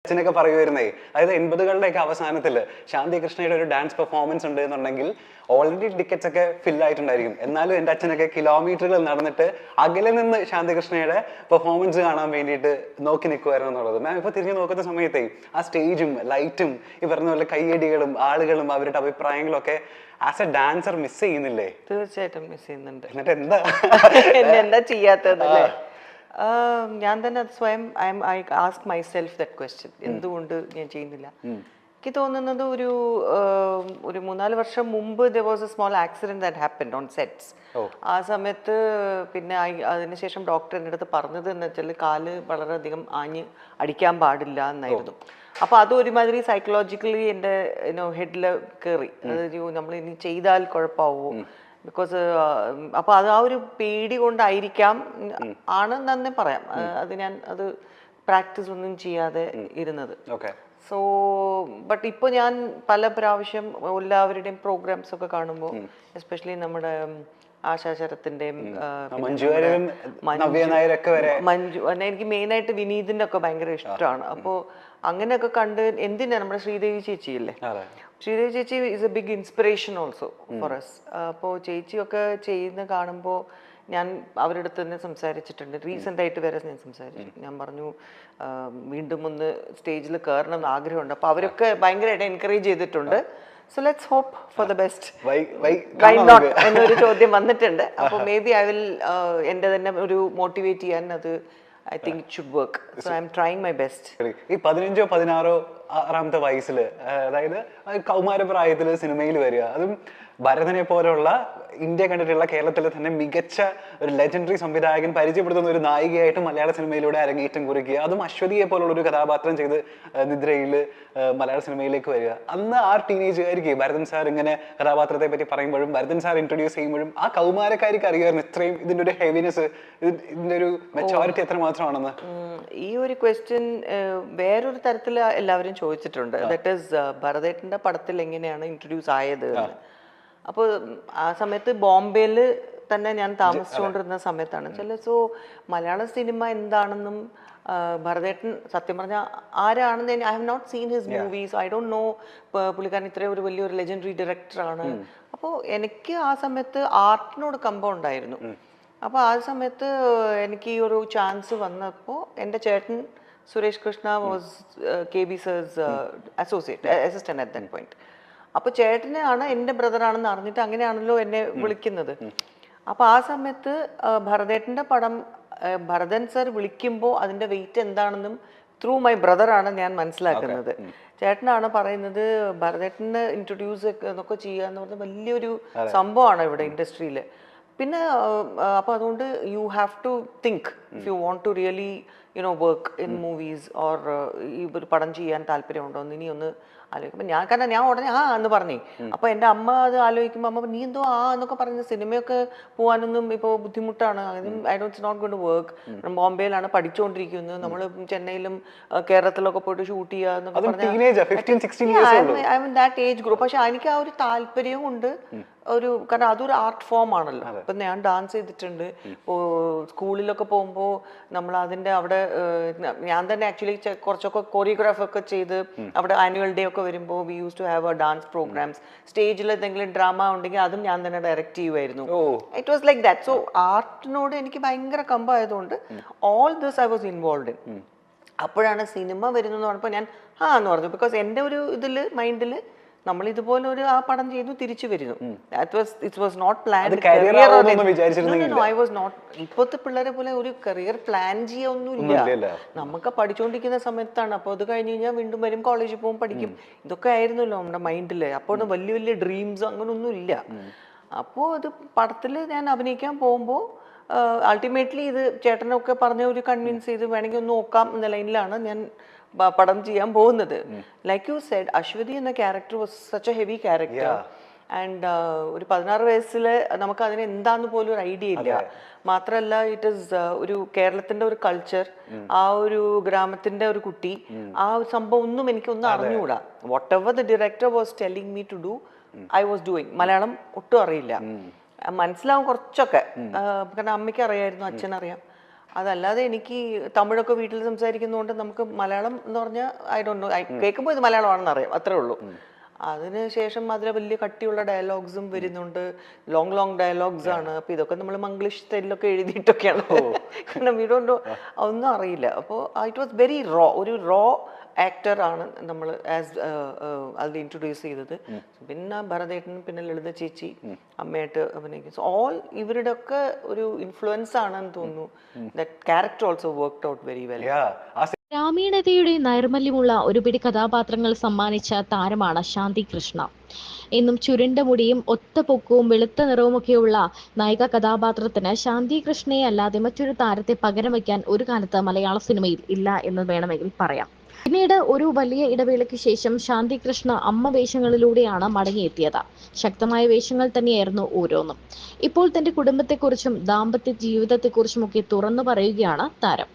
അച്ഛനൊക്കെ പറയുമായിരുന്നേ, അതായത് 80കളുടെയൊക്കെ അവസാനത്തില് ശാന്തി കൃഷ്ണയുടെ ഒരു ഡാൻസ് പെർഫോമൻസ് ഉണ്ട് എന്നുണ്ടെങ്കിൽ ഓൾറെഡി ടിക്കറ്റ്സ് ഒക്കെ ഫിൽ ആയിട്ടുണ്ടായിരിക്കും. എന്നാലും എൻ്റെ അച്ഛനൊക്കെ കിലോമീറ്ററുകൾ നടന്നിട്ട് അകലെ നിന്ന് ശാന്തി കൃഷ്ണയുടെ പെർഫോമൻസ് കാണാൻ വേണ്ടിയിട്ട് നോക്കി നിൽക്കുമായിരുന്നു എന്നുള്ളത്. മാം ഇപ്പൊ തിരിഞ്ഞു നോക്കുന്ന സമയത്തേ ആ സ്റ്റേജും ലൈറ്റും ഈ പറഞ്ഞ പോലെ കയ്യടികളും ആളുകളും അവരുടെ അഭിപ്രായങ്ങളും ഒക്കെ ആസ് എ ഡാൻസർ മിസ് ചെയ്യുന്നില്ലേ? തീർച്ചയായിട്ടും മിസ് ചെയ്യുന്നുണ്ട്. എന്നിട്ട് എന്താ എന്താ ചെയ്യാത്തതല്ലേ? ഞാൻ തന്നെ അത് സ്വയം I ask myself that question, എന്തുകൊണ്ട് ഞാൻ ചെയ്യുന്നില്ല. എനിക്ക് തോന്നുന്നത് ഒരു 3-4 വർഷം മുമ്പ് there was a small accident that happened on sets. ആ സമയത്ത് പിന്നെ അതിനുശേഷം ഡോക്ടർ എൻ്റെ അടുത്ത് പറഞ്ഞത് എന്ന് വെച്ചാൽ കാല് വളരെയധികം അടിക്കാൻ പാടില്ല എന്നായിരുന്നു. അപ്പോൾ അത് ഒരുമാതിരി സൈക്കോളജിക്കലി എൻ്റെ ഹെഡിൽ കയറി. അതായത് നമ്മൾ ഇനി ചെയ്താൽ കുഴപ്പമാവോ, ബിക്കോസ് അപ്പോൾ അത് ആ ഒരു പേടി കൊണ്ടായിരിക്കാം ആണെന്ന് തന്നെ പറയാം. അത് പ്രാക്ടീസ് ഒന്നും ചെയ്യാതെ ഇരുന്നത്. സോ ബട്ട് ഇപ്പോൾ ഞാൻ പല പ്രാവശ്യം എല്ലാവരുടെയും പ്രോഗ്രാംസ് ഒക്കെ കാണുമ്പോൾ, എസ്പെഷ്യലി നമ്മുടെ ആശാ ശരത്തിൻ്റെയും മഞ്ജു, എനിക്ക് മെയിനായിട്ട് വിനീതിൻ്റെ ഒക്കെ ഭയങ്കര ഇഷ്ടമാണ്. അപ്പോൾ അങ്ങനെയൊക്കെ കണ്ട് എന്തിനാ നമ്മുടെ ശ്രീദേവി ചേച്ചിയില്ലേ, ശ്രീദേവി ചേച്ചി is a big inspiration also for us. അപ്പോൾ ചേച്ചിയൊക്കെ ചെയ്യുന്ന കാണുമ്പോൾ ഞാൻ അവരുടെ അടുത്ത് തന്നെ സംസാരിച്ചിട്ടുണ്ട്. റീസെൻ്റ് ആയിട്ട് വരെ ഞാൻ സംസാരിച്ചു. ഞാൻ പറഞ്ഞു വീണ്ടും ഒന്ന് സ്റ്റേജിൽ കയറണം എന്ന് ആഗ്രഹമുണ്ട്. അപ്പോൾ അവരൊക്കെ ഭയങ്കരമായിട്ട് എൻകറേജ് ചെയ്തിട്ടുണ്ട്. So let's hope for the best. Why not എന്നൊരു ചോദ്യം വന്നിട്ടുണ്ട്. അപ്പോൾ മേ ബി ഐ വിൽ എൻ്റെ തന്നെ ഒരു മോട്ടിവേറ്റ് ചെയ്യാൻ അത് I think it should work. So I'm trying my best. ഈ 15-16 വയസ്സില്, അതായത് കൗമാരപ്രായത്തില് സിനിമയിൽ വരിക, അതും ഭരതനെ പോലുള്ള ഇന്ത്യ കണ്ടിട്ടുള്ള കേരളത്തിലെ തന്നെ മികച്ച ഒരു ലെജൻഡറി സംവിധായകൻ പരിചയപ്പെടുത്തുന്ന ഒരു നായികയായിട്ട് മലയാള സിനിമയിലൂടെ അരങ്ങേറ്റം കുറിക്കുക, അതും അശ്വതിയെ പോലുള്ള ഒരു കഥാപാത്രം ചെയ്ത് നിദ്രയിൽ മലയാള സിനിമയിലേക്ക് വരിക. അന്ന് ആ ടീനേജുകാർക്ക് ഭരതൻ സാർ ഇങ്ങനെ കഥാപാത്രത്തെ പറ്റി പറയുമ്പോഴും ഭരതൻ സാർ ഇൻട്രൊഡ്യൂസ് ചെയ്യുമ്പോഴും ആ കൗമാരക്കാർക്ക് അറിയാമായിരുന്നു ഇത്രയും ഇതിൻ്റെ ഒരു ഹെവിനെസ്, ഇതിൻ്റെ ഒരു മെച്ചോറിറ്റി എത്ര മാത്രമാണെന്ന്. ഈ ഒരു ക്വസ്റ്റ്യൻ വേറൊരു തരത്തിൽ എല്ലാവരും ചോദിച്ചിട്ടുണ്ട്. ദാറ്റ് ഈസ് ഭരതേട്ടൻ്റെ പടത്തിൽ എങ്ങനെയാണ് ഇൻട്രൊഡ്യൂസ് ആയത്. അപ്പോൾ ആ സമയത്ത് ബോംബെയിൽ തന്നെ ഞാൻ താമസിച്ചുകൊണ്ടിരുന്ന സമയത്താണ് ചില. സോ മലയാള സിനിമ എന്താണെന്നും ഭരതേട്ടൻ സത്യം പറഞ്ഞാൽ ആരാണെന്ന് I have not seen his movies, I don't know പുള്ളിക്കാരൻ ഇത്രയും ഒരു വലിയൊരു ലെജൻഡറി ഡയറക്ടറാണ്. അപ്പോൾ എനിക്ക് ആ സമയത്ത് ആർട്ടിനോട് കമ്പം ഉണ്ടായിരുന്നു. അപ്പോൾ ആ സമയത്ത് എനിക്ക് ഈ ഒരു ചാൻസ് വന്നപ്പോൾ എൻ്റെ ചേട്ടൻ Suresh Krishna was KB SARS assistant at that point. അപ്പോൾ ചേട്ടനാണ് എൻ്റെ ബ്രദറാണെന്ന് അറിഞ്ഞിട്ട് അങ്ങനെയാണല്ലോ എന്നെ വിളിക്കുന്നത്. അപ്പോൾ ആ സമയത്ത് ഭരതേട്ടൻ്റെ പടം ഭരതൻ സർ വിളിക്കുമ്പോൾ അതിൻ്റെ വെയിറ്റ് എന്താണെന്നും ത്രൂ മൈ ബ്രദറാണ് ഞാൻ മനസ്സിലാക്കുന്നത്. ചേട്ടനാണ് പറയുന്നത് ഭരതേട്ടനെ ഇൻട്രൊഡ്യൂസ് എന്നൊക്കെ ചെയ്യുക എന്ന് പറഞ്ഞാൽ വലിയൊരു സംഭവമാണ് ഇവിടെ ഇൻഡസ്ട്രിയിൽ. പിന്നെ അപ്പോൾ അതുകൊണ്ട് you have to think if you want to really work in movies or ഈ ഒരു പടം ചെയ്യാൻ താല്പര്യമുണ്ടോ എന്ന് ഇനി ഒന്ന് ആലോചിക്കുമ്പോൾ ഞാൻ ഉടനെ എന്ന് പറഞ്ഞേ. അപ്പോൾ എൻ്റെ അമ്മ അത് ആലോചിക്കുമ്പോൾ അമ്മ നീ എന്തോ എന്നൊക്കെ പറഞ്ഞ് സിനിമയൊക്കെ പോകാനൊന്നും ഇപ്പോൾ ബുദ്ധിമുട്ടാണ്, I don't it's not going to work. ബോംബെയിലാണ് പഠിച്ചുകൊണ്ടിരിക്കുന്നത്, നമ്മൾ ചെന്നൈയിലും കേരളത്തിലൊക്കെ പോയിട്ട് ഷൂട്ട് ചെയ്യുക എന്നൊക്കെ പറഞ്ഞാൽ I mean that age group. പക്ഷെ എനിക്ക് ആ ഒരു താല്പര്യവും ഉണ്ട്, കാരണം അതൊരു ആർട്ട് ഫോം ആണല്ലോ. ഇപ്പം ഞാൻ ഡാൻസ് ചെയ്തിട്ടുണ്ട്. ഇപ്പോൾ സ്കൂളിലൊക്കെ പോകുമ്പോൾ നമ്മൾ അതിൻ്റെ അവിടെ ഞാൻ തന്നെ ആക്ച്വലി കുറച്ചൊക്കെ കൊറിയോഗ്രാഫൊക്കെ ചെയ്ത് അവിടെ ആനുവൽ ഡേ ഒക്കെ വരുമ്പോൾ we use to have a dance programs. സ്റ്റേജിൽ എന്തെങ്കിലും ഡ്രാമ ഉണ്ടെങ്കിൽ അതും ഞാൻ തന്നെ ഡയറക്റ്റ് ചെയ്യുമായിരുന്നു. It was like that. So ആർട്ടിനോട് എനിക്ക് ഭയങ്കര കമ്പായതുകൊണ്ട് all this I was involve in. അപ്പോഴാണ് സിനിമ വരുന്നതെന്ന് പറഞ്ഞപ്പോൾ ഞാൻ എന്ന് പറഞ്ഞു. ബിക്കോസ് എൻ്റെ ഒരു ഇതിൽ മൈൻഡിൽ നമ്മൾ ഇതുപോലെ ഒരു ആ പടം ചെയ്തു തിരിച്ചു വരുന്നു. ഇപ്പോഴത്തെ പിള്ളേരെ പോലെ ഒരു കരിയർ പ്ലാൻ ചെയ്യൊന്നുമില്ല. നമുക്ക് പഠിച്ചുകൊണ്ടിരിക്കുന്ന സമയത്താണ്. അപ്പോൾ അത് കഴിഞ്ഞ് കഴിഞ്ഞാൽ വീണ്ടും വരും, കോളേജിൽ പോകും, പഠിക്കും. ഇതൊക്കെ ആയിരുന്നല്ലോ നമ്മുടെ മൈൻഡിൽ. അപ്പോൾ വലിയ വലിയ ഡ്രീംസ് അങ്ങനൊന്നും ഇല്ല. അപ്പോൾ അത് പടത്തിൽ ഞാൻ അഭിനയിക്കാൻ പോകുമ്പോൾ അൾട്ടിമേറ്റ്ലി ഇത് ചേട്ടനൊക്കെ പറഞ്ഞ ഒരു കൺവിൻസ് ചെയ്ത് വേണമെങ്കിൽ ഒന്ന് നോക്കാം എന്ന ലൈനിലാണ് ഞാൻ പടം ചെയ്യാൻ പോകുന്നത്. ലൈക്ക് യു സെഡ്, അശ്വതി എന്ന character was such A heavy character. And ഒരു 16 വയസ്സിൽ നമുക്ക് അതിന് എന്താന്ന് പോലും ഒരു ഐഡിയ ഇല്ല. മാത്രമല്ല ഇറ്റ് ഈസ് ഒരു കേരളത്തിന്റെ ഒരു കൾച്ചർ, ആ ഒരു ഗ്രാമത്തിന്റെ ഒരു കുട്ടി, ആ ഒരു സംഭവം ഒന്നും എനിക്കൊന്നും അറിഞ്ഞുകൂടാ. Whatever the director was telling me to do I was doing. Malayalam ഒട്ടും അറിയില്ല, മനസ്സിലാവും കുറച്ചൊക്കെ, കാരണം അമ്മയ്ക്ക് അറിയായിരുന്നു, അച്ഛനറിയാം. അതല്ലാതെ എനിക്ക് തമിഴൊക്കെ വീട്ടിൽ സംസാരിക്കുന്നതുകൊണ്ട് നമുക്ക് മലയാളം എന്ന് പറഞ്ഞാൽ ഐ ഡോണ്ട് നോ, കേൾക്കുമ്പോൾ ഇത് മലയാളമാണെന്ന് അറിയാം, അത്രേ ഉള്ളൂ. അതിനുശേഷം അതിൽ വലിയ കട്ടിയുള്ള ഡയലോഗ്സും വരുന്നുണ്ട്, ലോങ് ഡയലോഗ്സ് ആണ്. അപ്പൊ ഇതൊക്കെ നമ്മൾ മംഗ്ലീഷ് സ്റ്റൈലിലൊക്കെ എഴുതിയിട്ടൊക്കെയാണ്, കാരണം വി ഡോണ്ട് നോ, ഒന്നും അറിയില്ല. അപ്പോൾ ഇറ്റ് വാസ് വെരി റോ, ഒരു റോ ആക്ടർ ആണ് നമ്മൾ ആസ് അതിൽ ഇൻട്രൊഡ്യൂസ് ചെയ്തത്. പിന്നെ ഭരതേട്ടൻ, പിന്നെ ലളിത ചേച്ചി അമ്മയായിട്ട് അഭിനയിക്കും. സോ ഓൾ ഇവരുടെ ഒക്കെ ഒരു ഇൻഫ്ലുവൻസ് ആണെന്ന് തോന്നുന്നു. That character also worked out very well. ഗ്രാമീണതയുടെ നൈർമല്യമുള്ള ഒരുപിടി കഥാപാത്രങ്ങൾ സമ്മാനിച്ച താരമാണ് ശാന്തി കൃഷ്ണ. എന്നും ചുരുണ്ട മുടിയും ഒത്ത പൊക്കവും വെളുത്ത നിറവുമൊക്കെയുള്ള നായിക കഥാപാത്രത്തിന് ശാന്തി കൃഷ്ണയെ അല്ലാതെ മറ്റൊരു താരത്തെ പകരം വയ്ക്കാൻ ഒരു കാലത്ത് മലയാള സിനിമയിൽ ഇല്ല എന്ന് വേണമെങ്കിൽ പറയാം. പിന്നീട് ഒരു വലിയ ഇടവേളയ്ക്ക് ശേഷം ശാന്തി കൃഷ്ണ അമ്മ വേഷങ്ങളിലൂടെയാണ് മടങ്ങിയെത്തിയത്. ശക്തമായ വേഷങ്ങൾ തന്നെയായിരുന്നു ഓരോന്നും. ഇപ്പോൾ തന്റെ കുടുംബത്തെക്കുറിച്ചും ദാമ്പത്യ ജീവിതത്തെക്കുറിച്ചുമൊക്കെ തുറന്നു പറയുകയാണ് താരം.